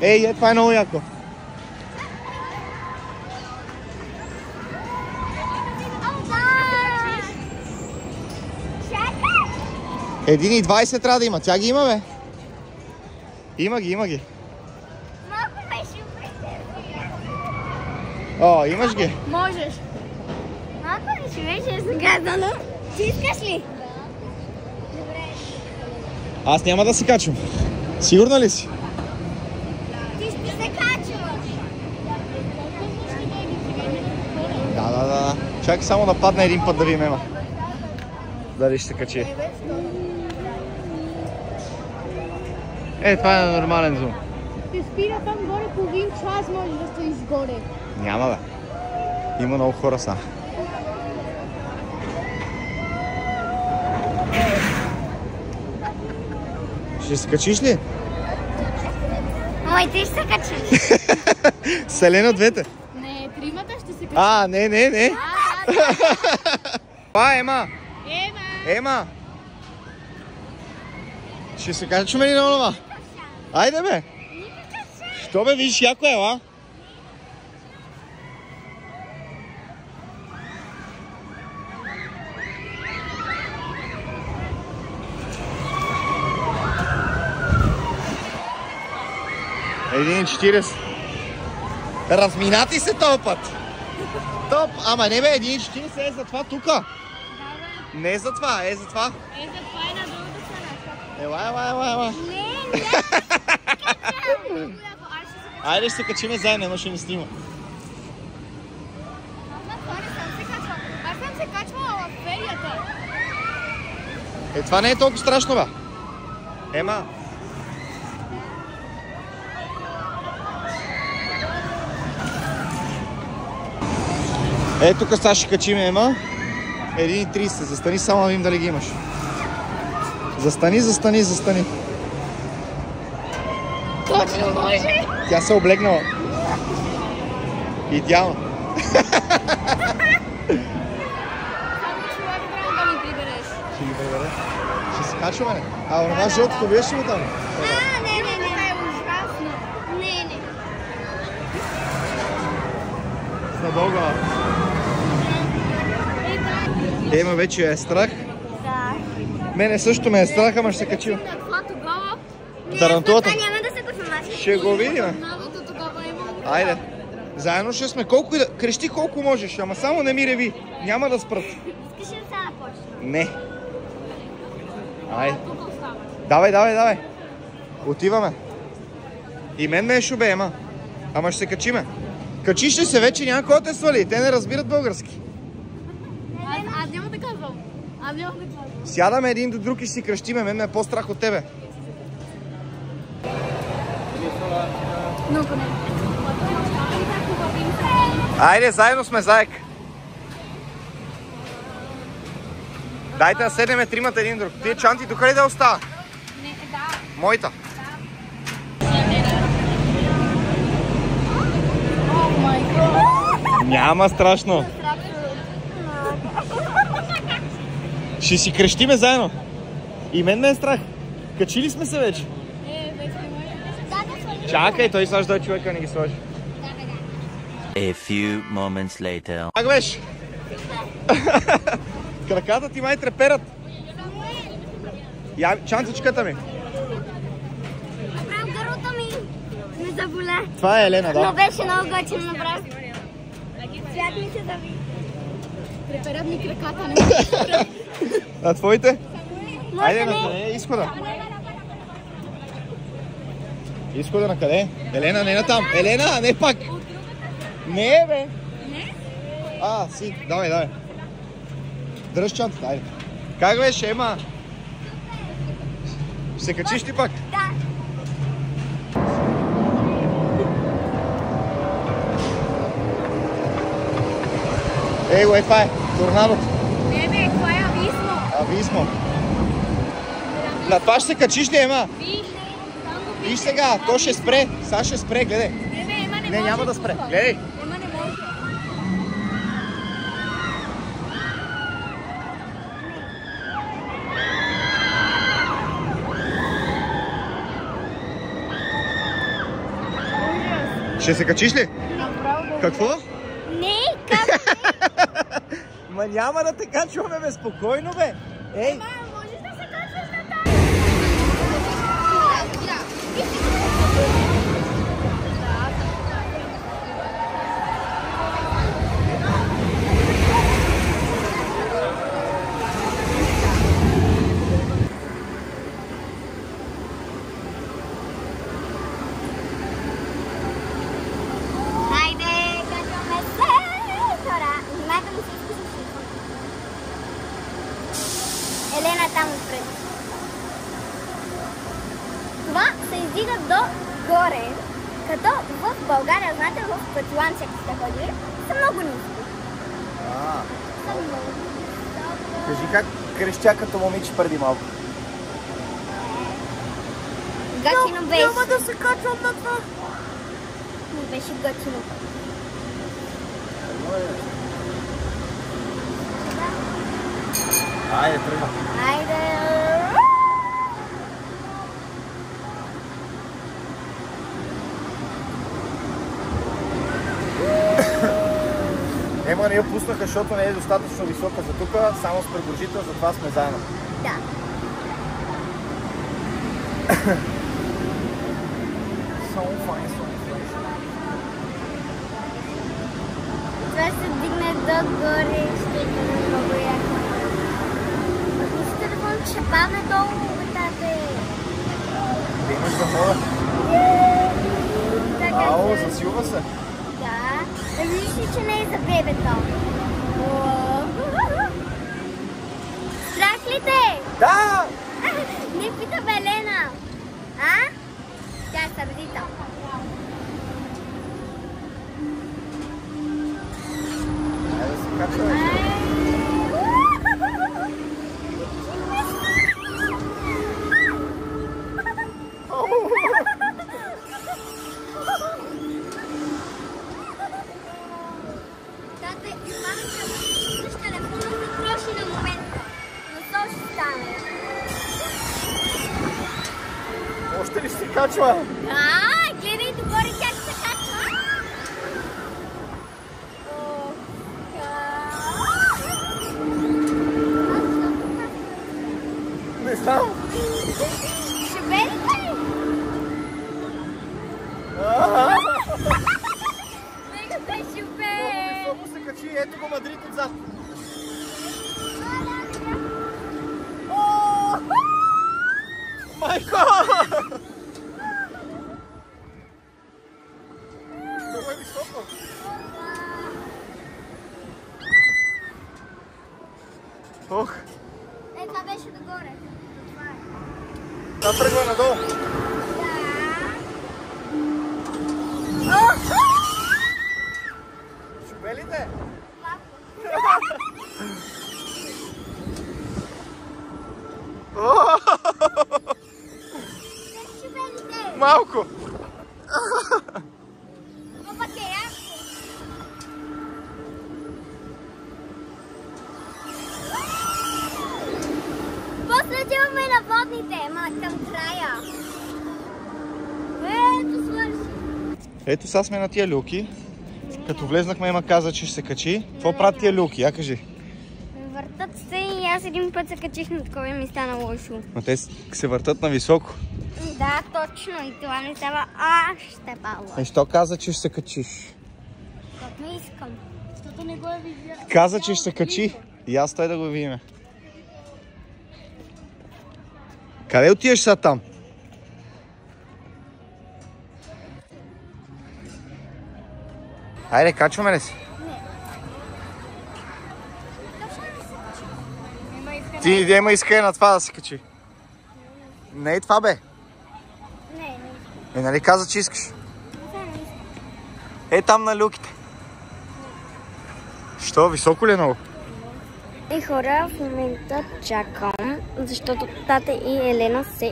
[SPEAKER 1] Ей, това е много яко.
[SPEAKER 2] Чакай!
[SPEAKER 1] 1,20 трябва да има. Тя ги има, бе. Има ги.
[SPEAKER 2] Малко беше упрете.
[SPEAKER 1] О, имаш ги.
[SPEAKER 5] Можеш.
[SPEAKER 2] Малко беше заказано. Ти искаш ли? Добре.
[SPEAKER 1] Аз няма да се качвам. Сигурна ли си?
[SPEAKER 2] Ти ще се качваш.
[SPEAKER 1] Да. Чакай само да падне един път да видим Ема. Дали ще се качи. Това е нормален зум.
[SPEAKER 5] Те спира там горе половин час, може да стоиш горе.
[SPEAKER 1] Няма да. Има много хора са. Ще се качиш ли?
[SPEAKER 2] Ой, ти ще се качиш.
[SPEAKER 1] Селено двете.
[SPEAKER 5] Не, тримата ще се качи.
[SPEAKER 1] Не. Това е Ема. Ема. Ще се качваме ли на онова? Айде бе. Що бе, виж, яко е, ла? Един 40. Разминати се този път. Топ, ама не бе, 1,40 е за това тука. Не е за това, е за това.
[SPEAKER 5] Е, за това е на другата страна.
[SPEAKER 1] Ела. Айде ще се качиме заедно, но ще ни снима.
[SPEAKER 5] Аз съм се качвала в ферията.
[SPEAKER 1] Това не е толкова страшно, бе. Ема. Тук сега ще качиме, Ема. 1,30. Застани само да видим дали ги имаш. Застани.
[SPEAKER 2] Точно може.
[SPEAKER 1] Тя се облегнала. Идеално.
[SPEAKER 5] Само човек трябва да ми прибереш.
[SPEAKER 1] Ще ги прибере. Ще се Качва мене. А онова жълтото беше ли там?
[SPEAKER 2] Не. е ужасно. Не.
[SPEAKER 1] Надолу. Ема вече е страх.
[SPEAKER 2] Да.
[SPEAKER 1] Мене също ме е страх, ама ще се качим.
[SPEAKER 5] Това тогава...
[SPEAKER 1] Тарантулата.
[SPEAKER 2] Няма да се качим.
[SPEAKER 1] Ще го видим.
[SPEAKER 5] Навото тогава има...
[SPEAKER 1] Айде. Заедно ще сме. Колко и да... Крещи колко можеш, ама само не ми реви. Няма да спрат.
[SPEAKER 2] Искаш ли сега да почнем?
[SPEAKER 1] Не. Айде. Давай. Отиваме. И мен ме е шубе, ама ще се качиме. Качиш ли се вече, няма кой да те свали. Те не разбират български.
[SPEAKER 5] Аз няма да казвам.
[SPEAKER 1] Сядаме един до друг и ще си крещиме. Мен ме е по-страх от тебе.
[SPEAKER 5] Много не.
[SPEAKER 1] Айде, заедно сме, заек. Дайте да седнем тримата един друг. Тие чанти тук ли да остава?
[SPEAKER 5] Не, да.
[SPEAKER 1] Моята.
[SPEAKER 5] О май гот.
[SPEAKER 1] Няма страшно. Ще си крещиме заедно. И мен ме е страх. Качили сме се вече.
[SPEAKER 5] Вече не може.
[SPEAKER 1] Чакай, той сажда човека не ги сложи.
[SPEAKER 4] A few moments later.
[SPEAKER 1] Как беше? Краката ти май треперат. Я, чантичката ми.
[SPEAKER 2] Направо гърлото ми ме заболя.
[SPEAKER 1] Това е Елена,
[SPEAKER 2] Но
[SPEAKER 1] да.
[SPEAKER 2] беше много готино направо. Свят ми се зави.
[SPEAKER 5] Преперят ми краката. Не.
[SPEAKER 1] А твоите? Айде,
[SPEAKER 2] Може
[SPEAKER 1] на
[SPEAKER 2] ли?
[SPEAKER 1] къде е изхода? Изхода на къде? Елена, не на там. Елена, не пак. Не, бе.
[SPEAKER 5] Не?
[SPEAKER 1] А, си. Давай. Дръж чантата, айде. Как беше, Ема? Ще се качиш ти пак?
[SPEAKER 2] Да.
[SPEAKER 1] Ей, това е. Торнадото.
[SPEAKER 5] Не, това е абисмо.
[SPEAKER 1] Абисмо. На това ще се качиш ли, Ема?
[SPEAKER 5] Виж.
[SPEAKER 1] Виж сега, то ще спре. Сега ще спре, гледай.
[SPEAKER 5] Не, Ема не
[SPEAKER 1] Не,
[SPEAKER 5] може.
[SPEAKER 1] няма да спре.
[SPEAKER 5] тука.
[SPEAKER 1] Гледай.
[SPEAKER 5] Ема не може.
[SPEAKER 1] Ще се качиш ли?
[SPEAKER 5] Направо да...
[SPEAKER 1] Какво?
[SPEAKER 2] Не, как?
[SPEAKER 1] Ма няма да те качваме, бе. Спокойно, бе. Ей.
[SPEAKER 2] Можеш да се качваш на Хайде, качваме се! Тора, внимай да му се изпусиш. Елена там отпред. Това се издига до горе, като в България, знаете, в Петланче, като сте ходили, са много ниски. Са много ниски.
[SPEAKER 1] Кажи как крещя като момиче преди малко.
[SPEAKER 2] Готино беше.
[SPEAKER 1] Няма да се качвам на това.
[SPEAKER 2] Не беше готино.
[SPEAKER 1] Айде, тръгна.
[SPEAKER 2] Айде!
[SPEAKER 1] Ема не я пуснаха, защото не е достатъчно висока за тук, само с придружител, затова сме заедно.
[SPEAKER 2] Да. Това ще се дигне догоре, ще бъде много яко. Мисля, телефон, ще падне долу, бетате.
[SPEAKER 1] Да имаш за хода.
[SPEAKER 2] Така
[SPEAKER 1] Ало,
[SPEAKER 2] че-
[SPEAKER 1] засилва се.
[SPEAKER 2] Да. Виж ли, че не е за бебето? Страх ли те?
[SPEAKER 1] Да!
[SPEAKER 2] Не пита Белена. А? Тя е сърдита.
[SPEAKER 1] Айде да се качваме.
[SPEAKER 2] Тате, мамичка, виж телефона се троши на момента. Но то ще стане.
[SPEAKER 1] Още ли се качва?
[SPEAKER 2] Да, гледай догоре как се качва.
[SPEAKER 1] Не знам.
[SPEAKER 2] Шубелите ли? Него той шубе.
[SPEAKER 1] Много се качи, ето го Мадрид отзад. Майко! Много е високо. Ох!
[SPEAKER 2] Е, това беше догоре.
[SPEAKER 1] Това тръгва надолу. Шубелите?
[SPEAKER 2] Шубелите.
[SPEAKER 1] Малко!
[SPEAKER 2] Но пък е яко. После отиваме на водните, ама към края. Ето свърши.
[SPEAKER 1] Ето сега сме на тия люки. Като влезнахме, Ема каза, че ще се качи. Какво правят тия люки? Я кажи.
[SPEAKER 2] Въртат се и аз един път се качих на такова и ми стана лошо.
[SPEAKER 1] Но те се въртат на високо.
[SPEAKER 2] Да, точно. И това не става още по-лошо.
[SPEAKER 1] Що каза, че ще се качиш?
[SPEAKER 2] Как не искам.
[SPEAKER 5] Защото не го е видял.
[SPEAKER 1] Каза, че ще се качи. И аз той да го видим. Къде отиваш сега там? Айде, качваме ли се? Ти има искане на това да се качи. Не и това бе.
[SPEAKER 2] Не,
[SPEAKER 1] Нали каза, че искаш? Е, там на люките. Що, високо ли е много?
[SPEAKER 2] И хора, в момента чакам, защото тата и Елена се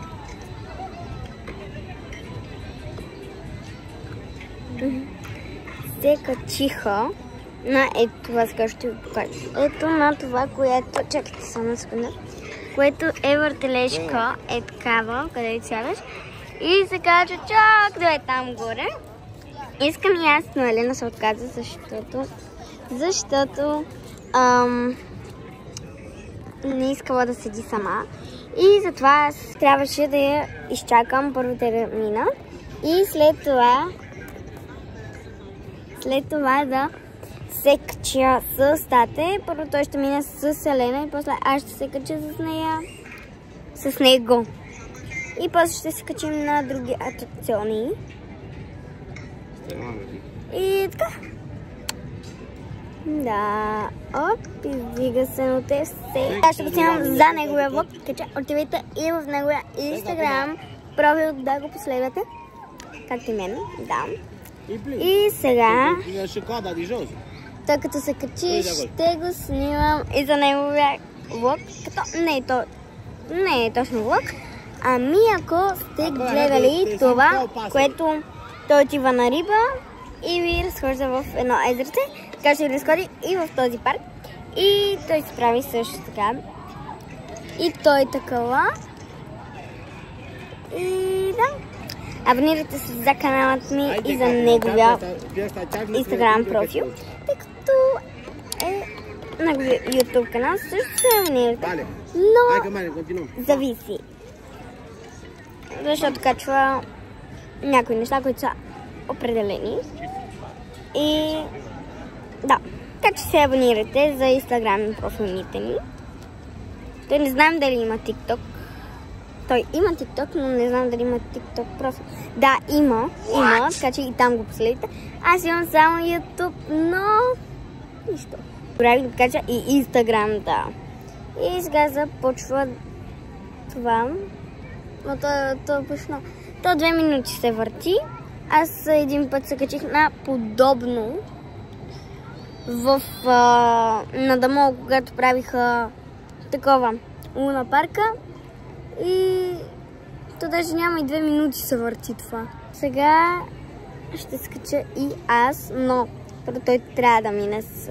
[SPEAKER 2] качиха на ето това, сега ще ви покажа. Ето на това, което, чакайте само секунда, което е въртележка, е такава, където сядаш. И се кача чак да е там горе. Искам и аз, но Елена се отказа, защото не искала да седи сама. И затова аз трябваше да я изчакам първо да мина. И след това да се кача с тате. Първо той ще мине с Елена и после аз ще се кача с него. И после ще се качим на други атракциони. И така. Да, оп, издига се, но те все. Аз ще го снимам за неговия влог, така че отивайте и в неговия Инстаграм профил да го последвате, както и мен, да. И сега, тъй като се качи, ще го снимам и за неговия влог, като не е точно влог, ами ако сте гледали това, което той отива на риба и ви разхожда в едно езерце, така ще ви разходи и в този парк. И той се прави също така. И той е такова. И да. Абонирайте се за каналът ми и за неговия Инстаграм профил, тъй като е неговия YouTube канал. Също се абонирате, но зависи. Защото качва някои неща, които са определени. И да, така че се абонирайте за Инстаграм и профилите ни. Той не знам дали има TikTok. Той има TikTok, но не знам дали има TikTok профил. Да, има, така че и там го последите. Аз имам само YouTube, но нищо. Добре, да покажа и Инстаграм, да. И сега започва това. Но то е пъшно. То 2 минути се върти. Аз един път се качих на подобно на Дамол, когато правиха такова Луна парка. И то даже няма и 2 минути се върти това. Сега ще скача и аз, но първо той трябва да мине с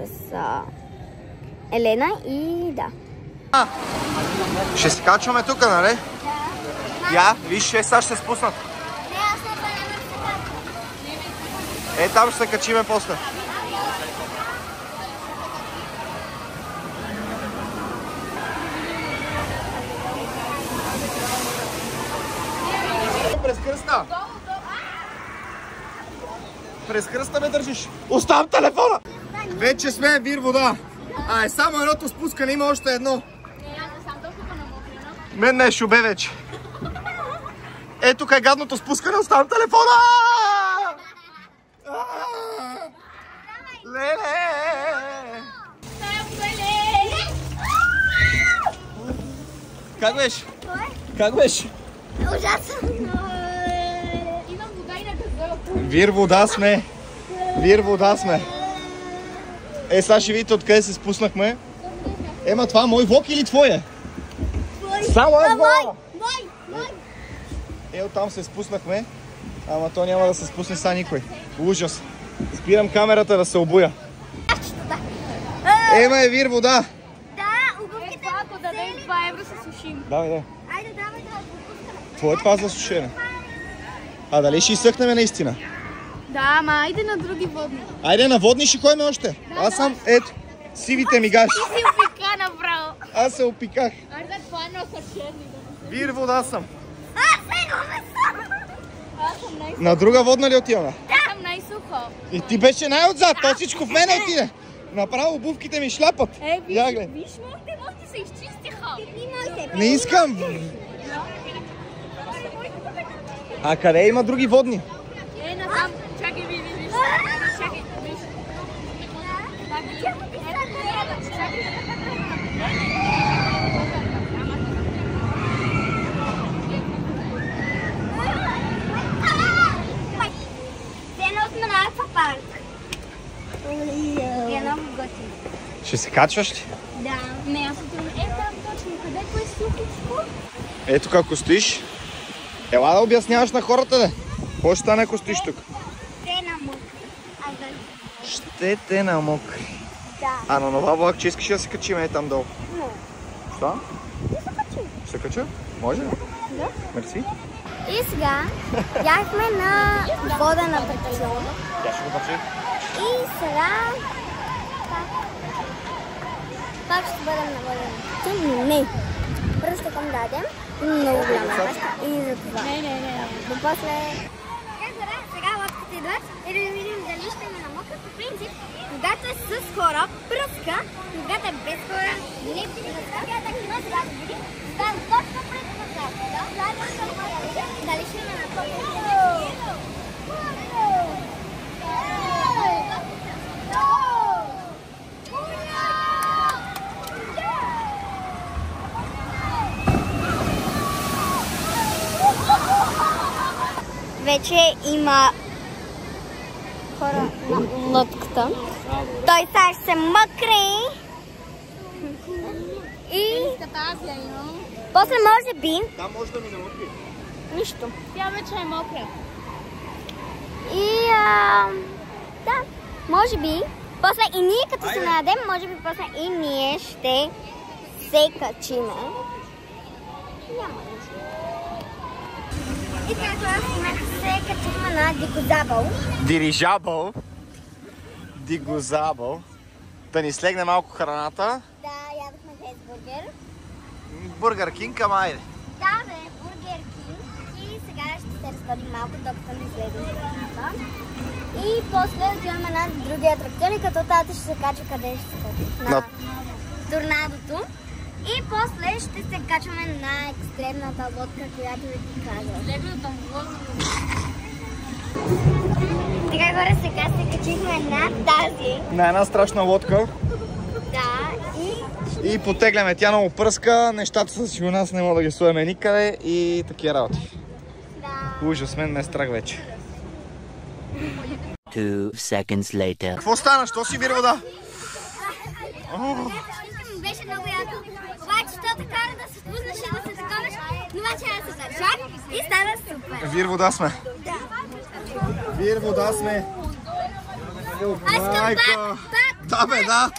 [SPEAKER 2] Елена и да.
[SPEAKER 1] Ще се качваме тук, нали?
[SPEAKER 2] Да.
[SPEAKER 1] Я, виж, сега ще се спуснат.
[SPEAKER 2] Не, аз не бъдем.
[SPEAKER 1] Там ще се качиме после. През кръста. През кръста ме държиш. Оставам телефона. Вече сме вир вода. Само едното спускане, има още едно. Мен не е шубе вече. Тук е гадното спускане, оставам телефона. Леле! Как беше? Как беше?
[SPEAKER 2] Ужасно.
[SPEAKER 5] Имам вода и на газела.
[SPEAKER 1] Вир вода сме. Вир вода сме. Сега ще видите откъде се спуснахме. Ема това мой влог или твое? Само аз го! Оттам се спуснахме. Ама то няма да се спусне са никой. Ужас. Спирам камерата да се обуя. Ема е вир вода.
[SPEAKER 2] Да, обувките
[SPEAKER 5] Ако дадем 2 евро се сушим.
[SPEAKER 1] Давай, да.
[SPEAKER 2] Айде, давай да го
[SPEAKER 1] Твое това за сушене. Дали ще изсъхнем наистина?
[SPEAKER 5] Да, ама айде на други водни.
[SPEAKER 1] Айде на водни ще ходим още. Аз съм, ето, сивите ми гащи.
[SPEAKER 5] Си опика направо.
[SPEAKER 1] Аз се опиках.
[SPEAKER 5] Айде, това е носа черни.
[SPEAKER 1] Вир вода съм.
[SPEAKER 5] Аз съм най-сухо.
[SPEAKER 1] На друга водна ли отиваме?
[SPEAKER 5] Аз съм най-сухо.
[SPEAKER 1] И ти беше най-отзад, то всичко в мене отиде. Направо обувките ми шляпат. Я гледай.
[SPEAKER 5] Виж, моите се изчистиха.
[SPEAKER 1] Не искам. Къде има други водни?
[SPEAKER 5] Насам. Чакай, виж. Чакай, виж.
[SPEAKER 1] Ще се качваш ли?
[SPEAKER 2] Да.
[SPEAKER 5] Не, аз отивам. Там точно. Къде е сухичко?
[SPEAKER 1] Ето како стоиш. Ела да обясняваш на хората, де. Какво ще стане, ако стоиш тук?
[SPEAKER 2] Те намокри.
[SPEAKER 1] Ще те намокри.
[SPEAKER 2] Да.
[SPEAKER 1] На нова влакче искаш да се качим там долу?
[SPEAKER 2] Не.
[SPEAKER 1] Що? Ще се кача? Може?
[SPEAKER 2] Да.
[SPEAKER 1] Мерси.
[SPEAKER 2] И сега бяхме на воден атракцион.
[SPEAKER 1] Я ще го качи.
[SPEAKER 2] И сега пак ще бъдем на воден атракцион. Не. Просто към дадем. Много голяма качка. И за това.
[SPEAKER 5] Не.
[SPEAKER 2] До после... Сега лодката идват и да видим дали ще ме намокра. По принцип, когато е с хора, пръска, когато е без хора, не пръска. Сега да видим, става точно пред дали ще ме намокра. Вече има хора на лодката. Той сега ще се мъкри. И
[SPEAKER 5] Азия имам.
[SPEAKER 2] после може би...
[SPEAKER 1] Там може да ми намокри.
[SPEAKER 2] Нищо.
[SPEAKER 5] Тя вече е мокра.
[SPEAKER 2] И да, може би. После и ние като се наядем, може би после и ние ще се качиме. Няма нищо. И така се качихме на Дигозабъл.
[SPEAKER 1] Дирижабъл. Дигозабъл. Да ни слегне малко храната.
[SPEAKER 2] Да, ядохме хесбургер.
[SPEAKER 1] Бургер Кинг, ама айде.
[SPEAKER 2] Да, бе, Бургер Кинг. И сега ще се разходим малко, докато ни следим храната. И после отиваме на други атракциони, като тата ще се качва къде ще се качва? На торнадото. И после ще се качваме на екстремната лодка, която ви ти казах. Така горе сега се качихме на тази.
[SPEAKER 1] На една страшна лодка.
[SPEAKER 2] Да,
[SPEAKER 1] И потегляме. Тя много пръска, нещата с нас не мога да ги сложим никъде и такива работи.
[SPEAKER 2] да.
[SPEAKER 1] Ужас, мен ме е страх вече.
[SPEAKER 4] 2 seconds later.
[SPEAKER 1] Какво стана? Що си вир вода?
[SPEAKER 2] Беше много яко. Обаче, що те кара да се спуснеш и да се таковеш, но обаче аз се държах и стана супер.
[SPEAKER 1] Вир вода сме.
[SPEAKER 2] Да.
[SPEAKER 1] Вир вода сме.
[SPEAKER 2] Аз искам пак.
[SPEAKER 1] Да, бе, да.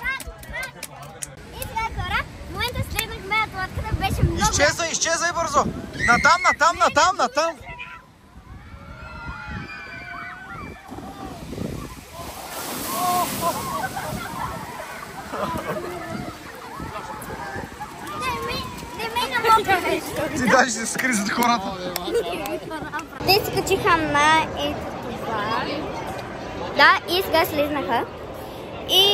[SPEAKER 2] И сега хора, в момента следнахме от лодката, беше много...
[SPEAKER 1] Изчезвай бързо. Натам! Ти даже се скри зад хората.
[SPEAKER 2] Те се качиха на ето това. Да, и сега слизнаха. И...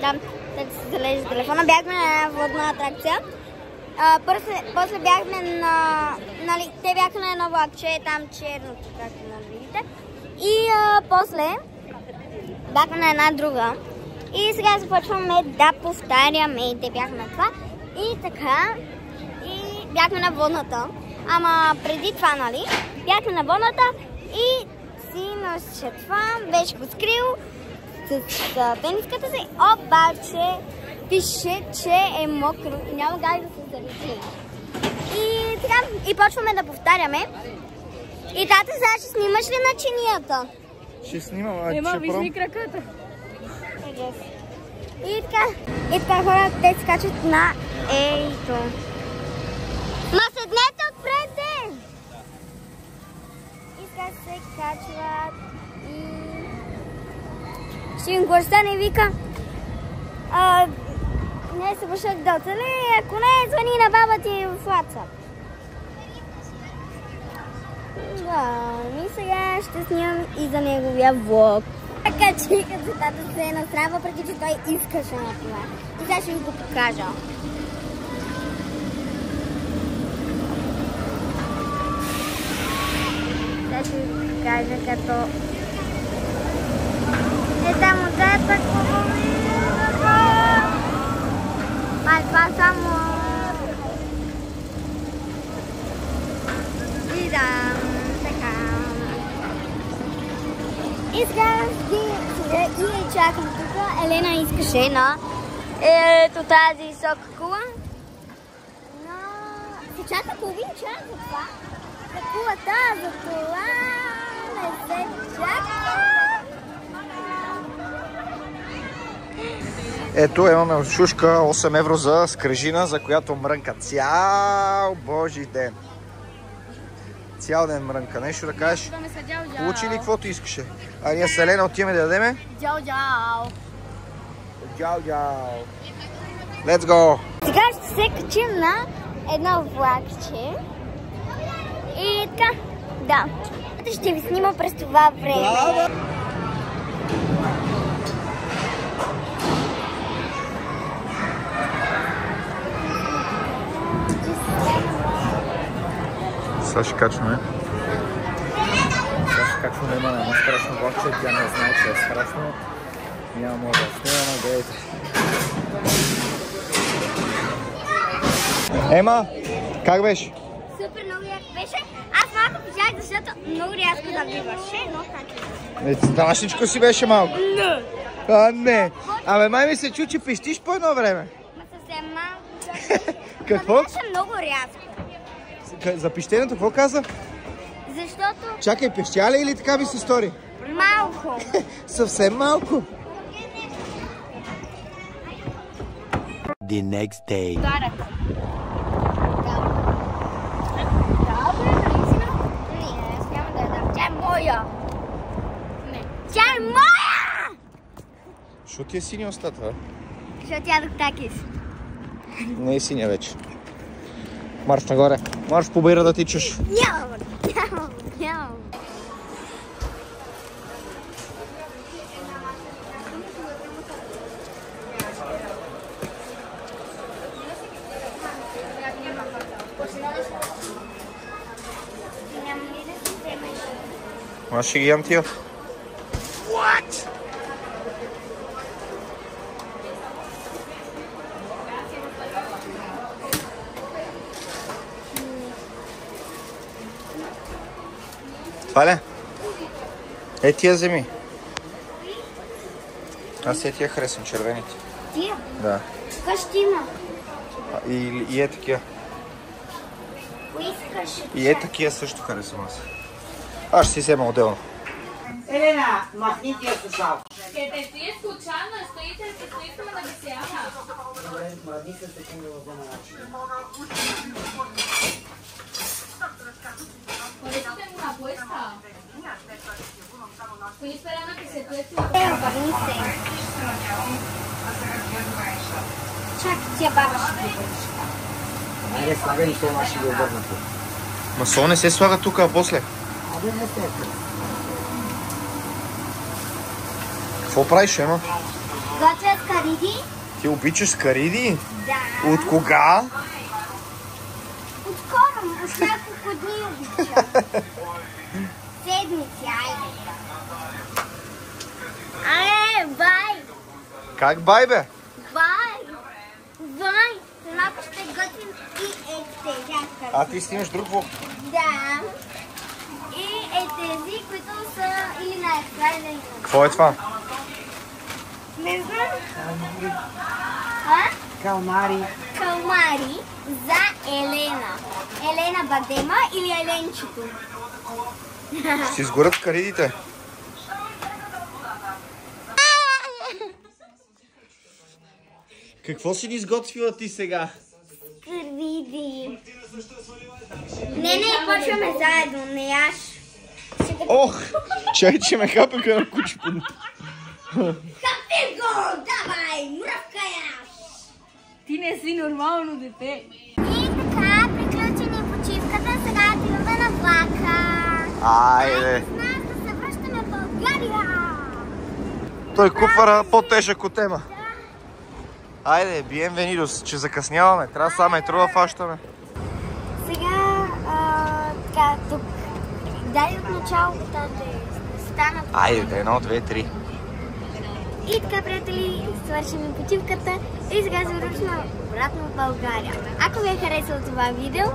[SPEAKER 2] да, те се залежи телефона. Бяхме на водна атракция. После бяхме на... нали, те бяха на едно влакче, там черното, както може видите. И после бяхме на една друга. И сега започваме да повтаряме. Те бяха на това. И така... и бяхме на водната. Ама преди това, нали, бяхме на водната и си носеше това, беше го скрил с тениската си, обаче пише, че е мокро и няма как да се залечи. И така, и почваме да повтаряме. И тата, сега ще снимаш ли начинията?
[SPEAKER 1] Ще снимам,
[SPEAKER 5] Ема, вижди краката.
[SPEAKER 2] И така хора, те скачат на ейто. Ма седнете отпред! И сега се качват и... ще им горста не вика. Не се бушах да оцели, ако не, звъни на баба ти в WhatsApp. Да, и сега ще снимам и за неговия влог. Така че като за тата се настрава, преди че той искаше на това. И сега ще ви го покажа. Сега ще ви го покажа като... е там отзад, ако го видите. Май това само... и да, така... и сега и чакам тук. Елена искаше на ето тази висока кула. Но се чака половин час за това. За кулата, за това не се чака.
[SPEAKER 1] Ето имаме шушка 8 евро за скрежина, за която мрънка цял божи ден. Цял ден мрънка. Нещо да кажеш? Получи ли каквото искаше? А ние с Елена отиваме да ядеме?
[SPEAKER 2] Джао-джао.
[SPEAKER 1] Джао-джао. Let's go!
[SPEAKER 2] Сега ще се качим на едно влакче. И така, да. Ще ви снима през това време.
[SPEAKER 1] Сега ще качваме. Има на едно страшно влакче, тя не знае, че е страшно. Няма мога да снимаме, гледайте. Ема, как беше?
[SPEAKER 2] Супер, много яко беше. Аз малко пожах, защото много рязко забиваше, но така.
[SPEAKER 1] Страшничко си беше малко.
[SPEAKER 2] Не.
[SPEAKER 1] Не. Абе, май ми се чу, че пищиш по едно време.
[SPEAKER 2] Ма съвсем малко.
[SPEAKER 1] Какво?
[SPEAKER 2] Но беше много рязко.
[SPEAKER 1] За пищенето какво каза?
[SPEAKER 2] Защото...
[SPEAKER 1] Чакай, пещя ли или така ми се стори?
[SPEAKER 2] малко.
[SPEAKER 1] Съвсем малко.
[SPEAKER 4] The next day.
[SPEAKER 2] Да, не, аз няма да я дам. Тя е моя. Не. Тя е моя!
[SPEAKER 1] Що ти е синя устата, бе?
[SPEAKER 2] Защото ядох такис.
[SPEAKER 1] Не е синя вече. Марш нагоре. Марш по бира да тичаш.
[SPEAKER 2] Нямам.
[SPEAKER 1] Аз ще ги ям тия.
[SPEAKER 2] What?
[SPEAKER 1] Това ли? Е, тия вземи. Аз тия харесвам, червените.
[SPEAKER 2] Тия?
[SPEAKER 1] Да.
[SPEAKER 2] Тук ще има.
[SPEAKER 1] И е такива.
[SPEAKER 2] Искаш.
[SPEAKER 1] И е такива също харесвам аз. Аз ще си взема отделно.
[SPEAKER 6] Елена, махни тия слушалки.
[SPEAKER 5] Къде стои случайно, стоите и искаме да ги сяма.
[SPEAKER 6] Добре, мърни се секунда в начин.
[SPEAKER 5] Estoy esperando a que se tueste.
[SPEAKER 2] Обърни се. Чак, тия баба ще ги върши.
[SPEAKER 6] Айде, слагай и това ще ги обърна тук.
[SPEAKER 1] Масо не се слага тук, а после.
[SPEAKER 6] Абе, не се.
[SPEAKER 1] Какво правиш, Ема?
[SPEAKER 2] Готвя скариди?
[SPEAKER 1] Ти обичаш скариди?
[SPEAKER 2] Да.
[SPEAKER 1] От кога?
[SPEAKER 2] Отскоро, уж няколко дни обичам. Седмици, айде. Бай!
[SPEAKER 1] Как бай, бе?
[SPEAKER 2] Бай! Бай! Малко ще готвим и тези.
[SPEAKER 1] А ти снимаш друг влог?
[SPEAKER 2] Да. И тези, които са или на екстра, или на...
[SPEAKER 1] Какво е това?
[SPEAKER 2] Не знам. А?
[SPEAKER 6] Калмари.
[SPEAKER 2] Калмари за Елена. Елена Бадема или Еленчето?
[SPEAKER 1] Ще си изгорят скаридите. Какво си ни изготвила ти сега?
[SPEAKER 2] Скариди. Не, почваме заедно, не яш.
[SPEAKER 1] Ох, чай, че ме хапаха на кучпун.
[SPEAKER 2] Хапи го, давай, мръвка яш.
[SPEAKER 5] Ти не си нормално дете.
[SPEAKER 2] И така, приключи ни почивката, сега отиваме на влака.
[SPEAKER 1] Айде.
[SPEAKER 2] С нас да се връщаме в България.
[SPEAKER 1] Той куфара по-тежък от Ема. Айде, биенвенидос, че закъсняваме. Трябва само метро да фащаме.
[SPEAKER 2] Сега, така, тук. Дай от началото да станат.
[SPEAKER 1] Айде, 1, 2, 3.
[SPEAKER 2] И така, приятели, свършим почивката и сега се връщаме обратно в България. Ако ви е харесало това видео,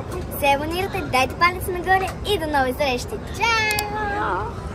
[SPEAKER 2] се абонирайте, дайте палец нагоре и до нови срещи. Чао!